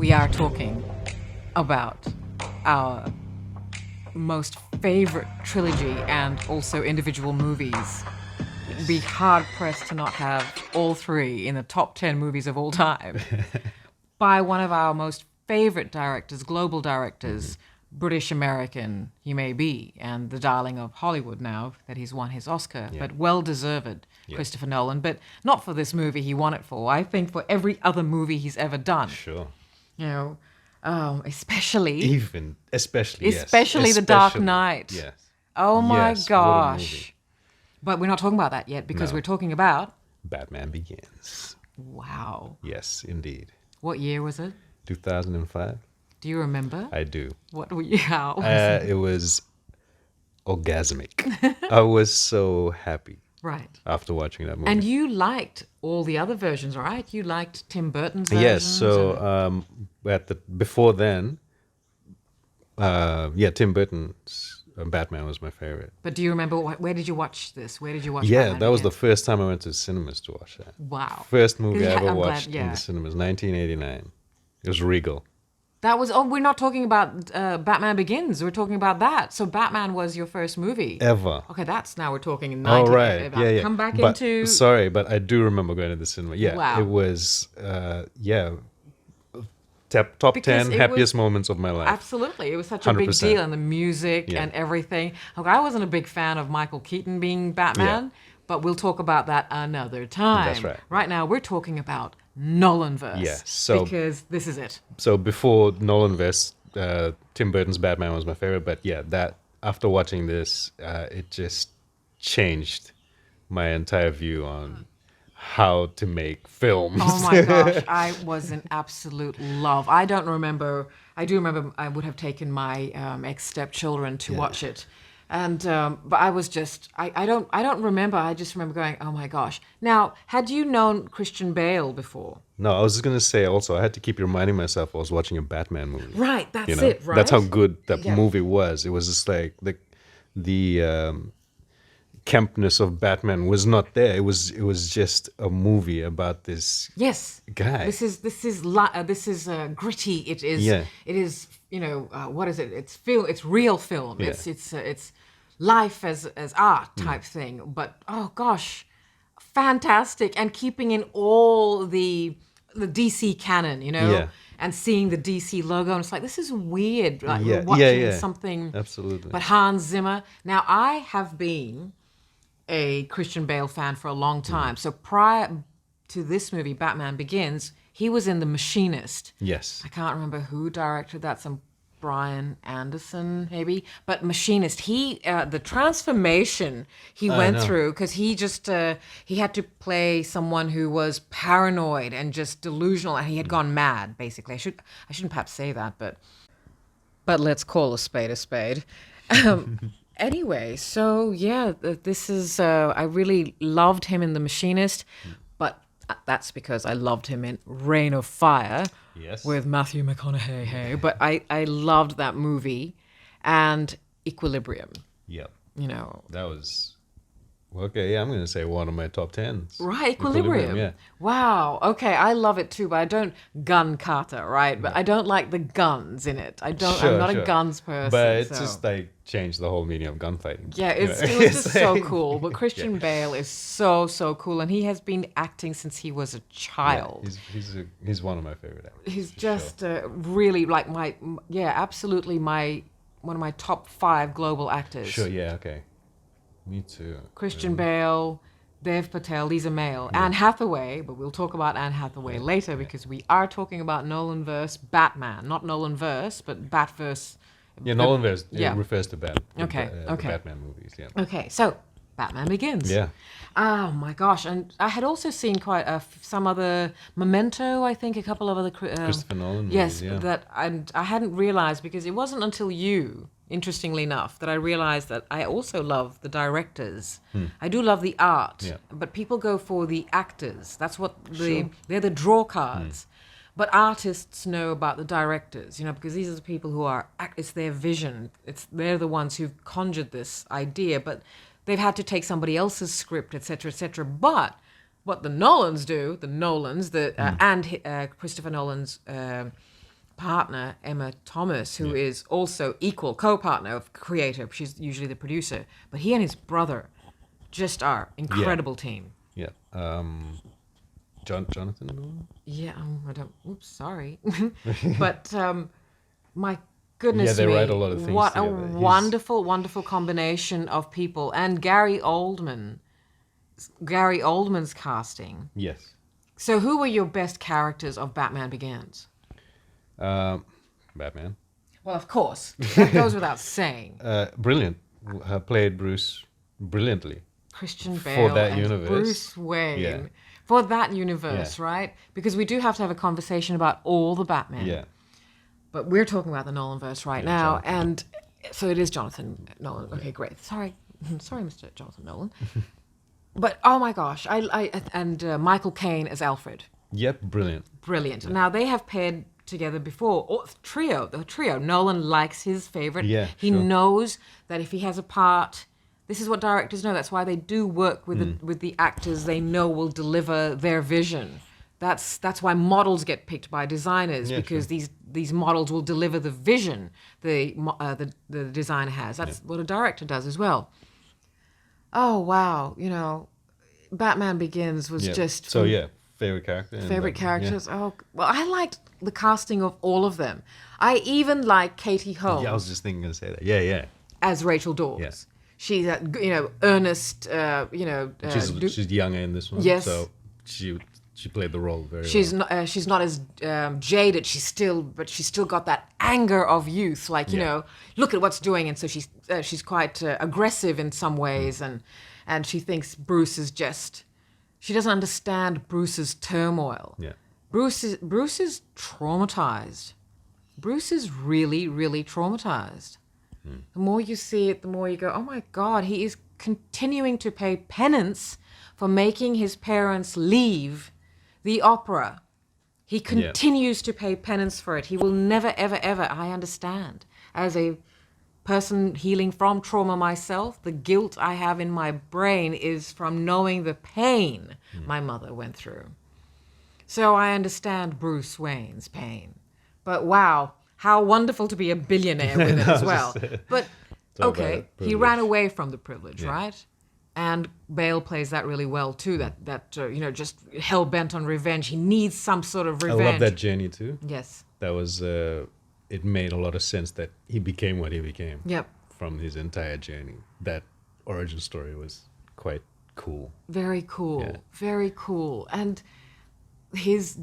we are talking about our most favorite trilogy and also individual movies. Be hard pressed to not have all three in the top 10 movies of all time by one of our most favorite directors, global directors, British American he may be, and the darling of Hollywood now that he's won his Oscar, but well deserved, Christopher Nolan. But not for this movie he won it for. I think for every other movie he's ever done. Sure. You know, especially The Dark Knight. Yes. Oh my Yes, what a movie. gosh. But we're not talking about that yet because we're talking about... Batman Begins. Wow. Yes, indeed. What year was it? 2005. Do you remember? I do. What were you... How was it? It was orgasmic. I was so happy Right. after watching that movie. And you liked all the other versions, right? You liked Tim Burton's versions? Yes, so before then, Tim Burton's Batman was my favorite. But do you remember, where did you watch this? Where did you watch Yeah, Batman that was the Begins? first time I went to the cinemas to watch that. Wow. First movie I Yeah, ever I'm glad, watched in yeah. the cinemas, 1989. It was Regal. That was... Oh, we're not talking about Batman Begins. We're talking about that. So Batman was your first movie. Ever. Okay, now we're talking in Oh, 90. right. about- Yeah. Come back but, into... Sorry, but I do remember going to the cinema. Yeah, Wow. it was, top Because 10 it happiest moments of my life. Absolutely. It was such a big 100%. deal, and the music Yeah. and everything. Look, I wasn't a big fan of Michael Keaton being Batman, but we'll talk about that another time. That's right. Right now, we're talking about Nolanverse. Yeah, so- because this is it. So before Nolanverse, Tim Burton's Batman was my favorite. But yeah, that after watching this, it just changed my entire view on how to make films. Oh my gosh, I was in absolute love. I do remember I would have taken my ex-stepchildren to watch it. And but I was just I don't remember. I just remember going, oh my gosh. Now, had you known Christian Bale before? No, I was just gonna say also I had to keep reminding myself I was watching a Batman movie. Right, that's You know? it, right? That's how good that Yeah. movie was. It was just like the campness of Batman was not there. It was just a movie about this Yes. guy. This is gritty. It is. Yeah. It is. What is it? It's real film. Yeah. It's life as art type thing. But oh gosh, fantastic! And keeping in all the DC canon, Yeah. and seeing the DC logo, and it's like this is weird. Like Yeah, we're watching yeah. something. Absolutely. But Hans Zimmer. Now I have been a Christian Bale fan for a long time. So prior to this movie, Batman Begins, he was in The Machinist. Yes. I can't remember who directed that. Some Brian Anderson, maybe. But Machinist, the transformation he went know. through, because he just he had to play someone who was paranoid and just delusional, and he had gone mad. Basically, I shouldn't perhaps say that, but let's call a spade a spade. Anyway, so yeah, this is, I really loved him in The Machinist, but that's because I loved him in Reign of Fire Yes. with Matthew McConaughey. But I loved that movie and Equilibrium, Yep. That was okay. Yeah, I'm gonna say one of my top 10s. Right, Equilibrium. Yeah. Wow. Okay, I love it too, but I don't gun Carter, right? But I don't like the guns in it. I'm not a guns person. But it's so. just like changed the whole meaning of gunfighting. Yeah, it was just so cool. But Christian Bale is so cool, and he has been acting since he was a child. He's one of my favorite actors. He's for just sure. really like absolutely one of my top 5 global actors. Sure. Yeah. Okay. Me too. Christian Bale, Dev Patel, these are male. Anne Hathaway, but we'll talk about Anne Hathaway later because we are talking about Nolanverse Batman, not Nolanverse, but Batverse. Yeah, Nolanverse Yeah. refers to the Okay. Batman movies. Yeah. Okay, so Batman Begins. Yeah. Oh my gosh, and I had also seen quite some other Memento, I think, a couple of other Christopher Nolan yes, movies, yeah. that I hadn't realized because it wasn't until you, interestingly enough, that I realized that I also love the directors. I do love the art, Yeah. but people go for the actors. That's what they're the draw cards. But artists know about the directors, because these are the people who it's their vision. They're the ones who've conjured this idea, but they've had to take somebody else's script, etc., etc. But what the Nolans do, and Christopher Nolan's partner, Emma Thomas, who Yeah. is also equal co-partner of creator. She's usually the producer. But he and his brother just are incredible team. Yeah. Jonathan Nolan? Yeah, I don't. Oops, sorry. But my goodness Yeah, they me, write a lot of things what together. a He's- wonderful, wonderful combination of people. And Gary Oldman's casting. Yes. So, who were your best characters of Batman Begins? Batman. Well, of course, that goes without saying. Brilliant. Played Bruce brilliantly. Christian Bale that and universe. Bruce Wayne. Yeah. For that universe, Yeah. right? Because we do have to have a conversation about all the Batman. Yeah. But we're talking about the Nolanverse right Yeah, now, Jonathan. and so it is Jonathan Nolan. Okay, great. Sorry, Mr. Jonathan Nolan. But oh my gosh, Michael Caine as Alfred, Yep. Brilliant. brilliant. Now they have paired together before. The trio. Nolan likes his favorite. Yeah, he sure. knows that if he has a part. This is what directors know. That's why they do work with with the actors they know will deliver their vision. That's why models get picked by designers, Yeah, because sure. these models will deliver the vision the designer has. That's what a director does as well. Oh wow, Batman Begins was Yeah. just So yeah, favorite character. and, favorite yeah. characters. Oh well, I liked the casting of all of them. I even like Katie Holmes Yeah, I was just thinking to say that. Yeah, yeah. as Rachel Dawes. Yeah. She's earnest. She's younger in this one. Yes. So she played the role very She's well. she's not as jaded. She's still got that anger of youth. Like Yeah. look at what's doing, and so she's quite aggressive in some ways, and she thinks Bruce is just. She doesn't understand Bruce's turmoil. Yeah. Bruce is traumatized. Bruce is really, really traumatized. The more you see it, the more you go, oh my God, he is continuing to pay penance for making his parents leave the opera. He continues to pay penance for it. He will never, ever, ever, I understand. As a person healing from trauma myself, the guilt I have in my brain is from knowing the pain my mother went through. So I understand Bruce Wayne's pain. But wow, how wonderful to be a billionaire with it as well. But all okay, about he privilege. ran away from the privilege, Yeah. right? And Bale plays that really well too. That just hell bent on revenge. He needs some sort of I revenge. love that journey too. Yes. That was it made a lot of sense that he became what he became. Yep. From his entire journey. That origin story was quite cool. Very cool. Yeah. Very cool. And his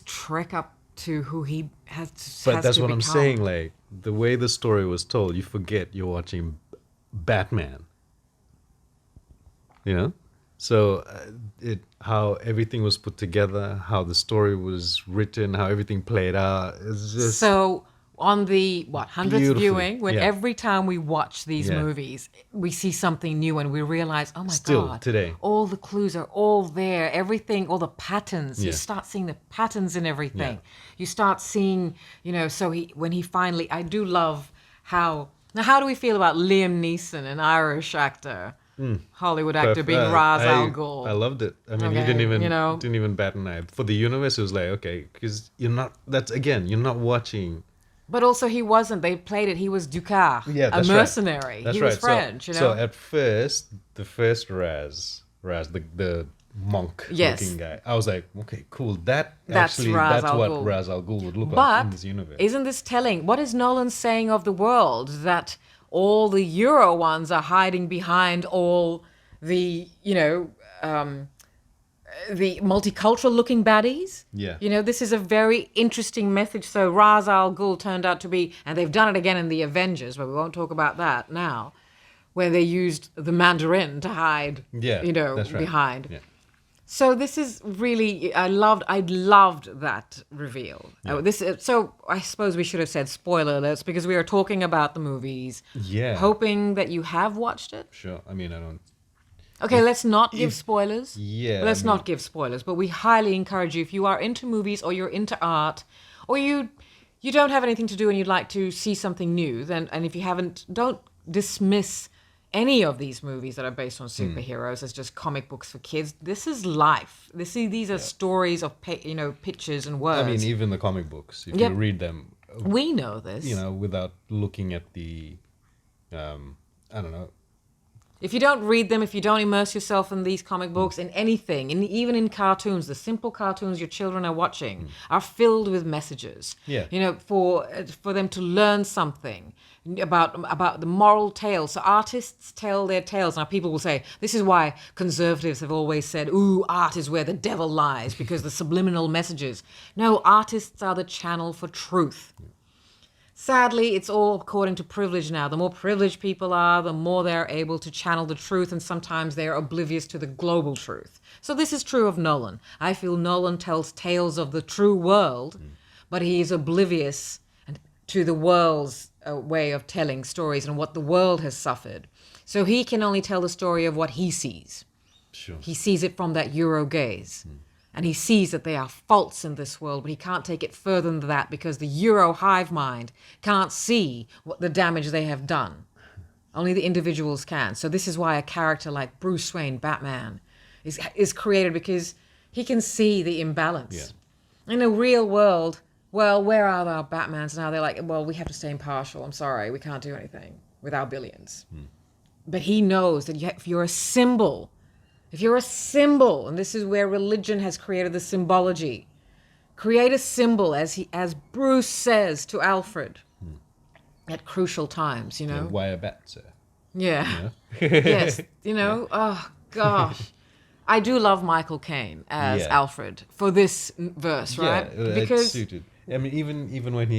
trek up to who he has. But has that's to what I'm become. saying. Like the way the story was told, you forget you're watching Batman. You know, so how everything was put together, how the story was written, how everything played out. It's just So on the 100th Beautifully, viewing, when yeah. every time we watch these Yeah. movies, we see something new and we realize, oh my Still, God, today. all the clues are all there. Everything, all the patterns. You Yeah. start seeing the patterns in everything. Yeah. You start seeing, so when he finally, I do love how. Now, how do we feel about Liam Neeson, an Irish actor, Hollywood actor, being Ra's al Ghul? I loved it. I mean, he Okay, didn't even bat an eye. For the universe, it was like, okay, because you're not watching. But also, he wasn't. They played it. He was Ducard, Yeah, a that's right. mercenary. That's he right. was French, So at first, the first Raz, the monk Yes. looking guy, I was like, okay, cool. That's That's Ra's al what Ghul. Ra's al Ghul would look like in But this universe. isn't this telling? What is Nolan saying of the world? That all the Euro ones are hiding behind all the, the multicultural looking baddies? Yeah. This is a very interesting message. So Ra's al Ghul turned out to be, and they've done it again in the Avengers, but we won't talk about that now, where they used the Mandarin to hide, Yeah, that's right. behind. Yeah. So this is really, I loved that reveal. So I suppose we should have said spoiler alerts because we are talking about the movies. Yeah. Hoping that you have watched it. Sure. I mean, I don't. Okay, let's not give spoilers. Yeah, Let's I not give spoilers, but we highly encourage you, if you are into movies or you're into art, or you don't have anything to do and you'd like to see something new, then, and if you haven't, don't dismiss any of these movies that are based on superheroes as just comic books for kids. This is life. These are stories of pictures and words. I mean, even the comic books, if Yep. you read them, we know this. without looking at the, I don't know. If you don't read them, if you don't immerse yourself in these comic books, in anything, even in cartoons, the simple cartoons your children are watching are filled with messages. Yeah. For them to learn something about the moral tale. So artists tell their tales. Now people will say, this is why conservatives have always said, ooh, art is where the devil lies, because the subliminal messages. No, artists are the channel for truth. Sadly, it's all according to privilege now. The more privileged people are, the more they're able to channel the truth, and sometimes they're oblivious to the global truth. So this is true of Nolan. I feel Nolan tells tales of the true world, but he is oblivious to the world's way of telling stories and what the world has suffered. So he can only tell the story of what he sees. Sure. He sees it from that Euro gaze. And he sees that there are faults in this world, but he can't take it further than that because the Euro hive mind can't see what the damage they have done. Only the individuals can. So this is why a character like Bruce Wayne, Batman, is created, because he can see the imbalance. In a real world, well, where are our Batmans now? They're like, well, we have to stay impartial. I'm sorry, we can't do anything with our billions. But he knows that if you're a symbol, and this is where religion has created the symbology, create a symbol, as Bruce says to Alfred at crucial times, Why a bat, sir? Yeah. Yes. Oh, gosh. I do love Michael Caine as Alfred for this verse, right? Yeah, because it suited. I mean, even when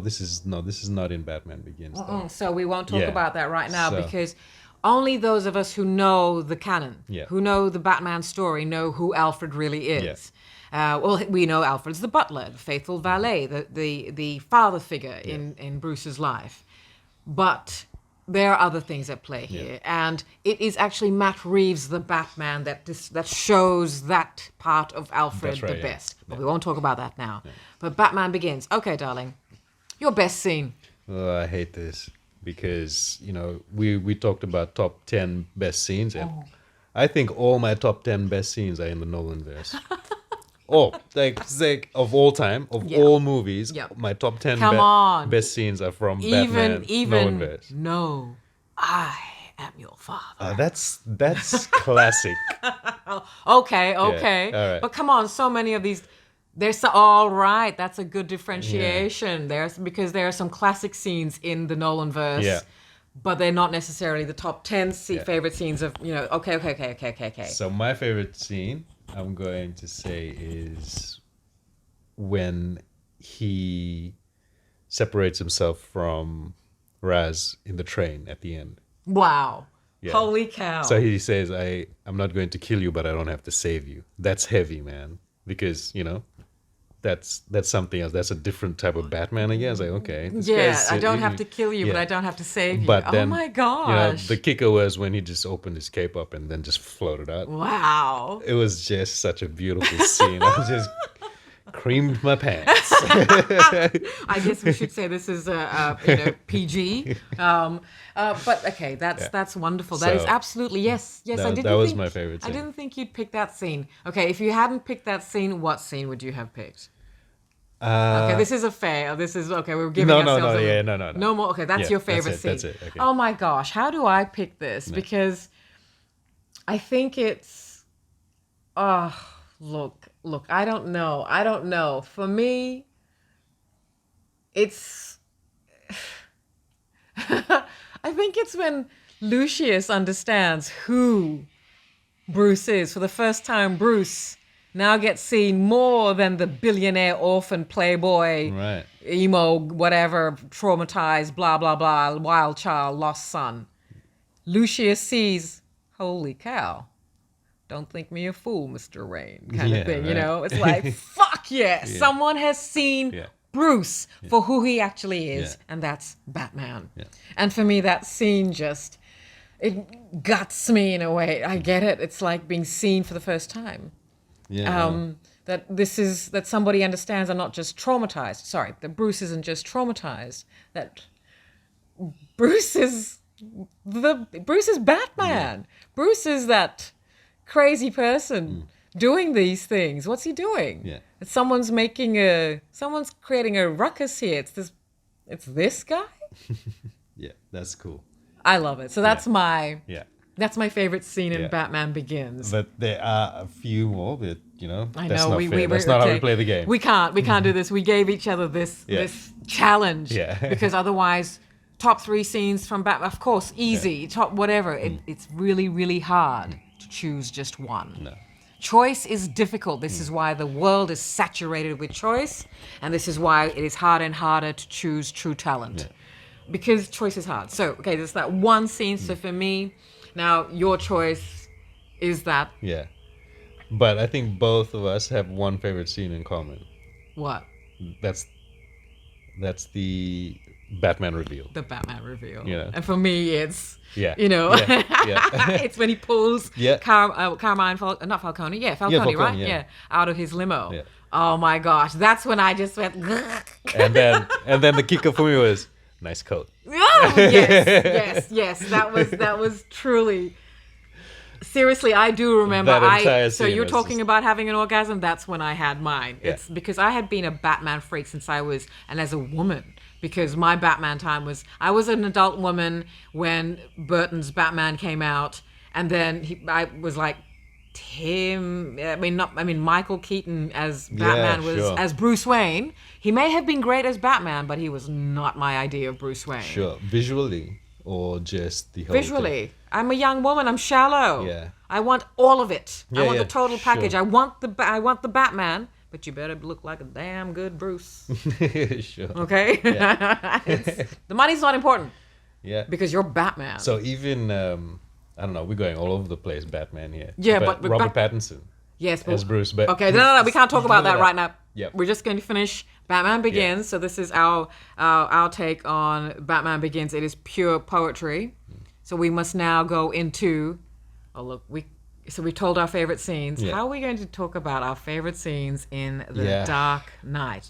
this is not in Batman Begins. Though. So we won't talk Yeah. about that right now, So- because only those of us who know the canon, Yeah. who know the Batman story, know who Alfred really is. We know Alfred's the butler, the faithful valet, the father figure in Bruce's life. But there are other things at play here. And it is actually Matt Reeves, the Batman, that shows that part of Alfred That's right, the yeah. best. But we won't talk about that now. But Batman Begins. Okay, darling. Your best scene. Oh, I hate this because we talked about top 10 best scenes, and I think all my top 10 best scenes are in the Nolanverse. Like of all time, of all movies, my top 10 Come on. best scenes are from Batman Even Nolanverse. no, I am your father. That's classic. Okay, all right. but come on, so many of these. All right. That's a good differentiation. Because there are some classic scenes in the Nolanverse. Yeah. But they're not necessarily the top 10 favorite scenes of Okay. So my favorite scene, I'm going to say, is when he separates himself from Raz in the train at the end. Wow. Yeah. Holy cow. So he says, I'm not going to kill you, but I don't have to save you. That's heavy, man. Because, that's something else. That's a different type of Batman again. It's like, okay. I don't have to kill you, but I don't have to save you. But then, oh my gosh. the kicker was when he just opened his cape up and then just floated out. Wow. It was just such a beautiful scene. I just creamed my pants. I guess we should say this is PG. But okay, that's wonderful. That is So, absolutely yes. I didn't. that was think, my favorite I scene. didn't think you'd pick that scene. Okay, if you hadn't picked that scene, what scene would you have picked? Okay, this is a fail. This is okay. We're giving No, ourselves no, no. No more. Okay, that's Yeah, your favorite that's scene. it, that's it, okay. Oh my gosh, how do I pick this? Because I think it's. Oh, look. I don't know. For me, it's. I think it's when Lucius understands who Bruce is. For the first time, Bruce now gets seen more than the billionaire orphan playboy, Right. emo, whatever, traumatized, blah, blah, blah, wild child, lost son. Lucius sees, holy cow, don't think me a fool, Mr. Rain, kind of thing, right. It's like, fuck yeah, someone has seen Bruce for who he actually is, and that's Batman. Yeah. And for me, that scene just, it guts me in a way. I get it. It's like being seen for the first time. Yeah. That somebody understands I'm not just traumatized. Sorry, that Bruce isn't just traumatized. That Bruce is Bruce is Batman. Bruce is that crazy person doing these things. What's he doing? Yeah. Someone's creating a ruckus here. It's this guy. Yeah, that's cool. I love it. So that's my favorite scene in Yeah. Batman Begins. But there are a few more, but I that's know not fair. That's not how we play the game. We can't do this. We gave each other this challenge because otherwise, top 3 scenes from Batman, of course, easy, top whatever. It's really, really hard to choose just one. No. Choice is difficult. This is why the world is saturated with choice, and this is why it is harder and harder to choose true talent. Because choice is hard. So, okay, there's that one scene. So for me, now your choice is that Yeah. But I think both of us have one favorite scene in common. what? That's the Batman reveal. The Batman reveal. Yeah. And for me, it's, Yeah. you know, Yeah. it's when he pulls Yeah. Carmine, not Falcone, Falcone, Falcone, right? yeah. Out of his limo. Yeah. Oh my gosh, that's when I just went, and then the kicker for me was nice coat. oh, yes. That was truly. Seriously, I do remember. That entire So scene you're was talking just- about having an orgasm. That's when I had mine. Yeah. It's because I had been a Batman freak since I was, and as a woman, because my Batman time was, I was an adult woman when Burton's Batman came out, and then I was like, Michael Keaton as Batman was sure. as Bruce Wayne. He may have been great as Batman, but he was not my idea of Bruce Wayne. Sure. Visually or just the whole thing? Visually, I'm a young woman. I'm shallow. Yeah. I want all of it. I Yeah, want yeah, the total sure. package. I want the Batman, but you better look like a damn good Bruce. Sure. Okay. The money's not important Yeah. because you're Batman. So even I don't know, we're going all over the place, Batman here. Yeah, but Robert Pattinson yes, but, as Bruce. But okay, no, we can't talk about that right now. Yep. We're just going to finish Batman Begins. So this is our take on Batman Begins. It is pure poetry. So we must now go into. Oh look, we told our favorite scenes. Yeah. How are we going to talk about our favorite scenes in The Yeah. Dark Knight?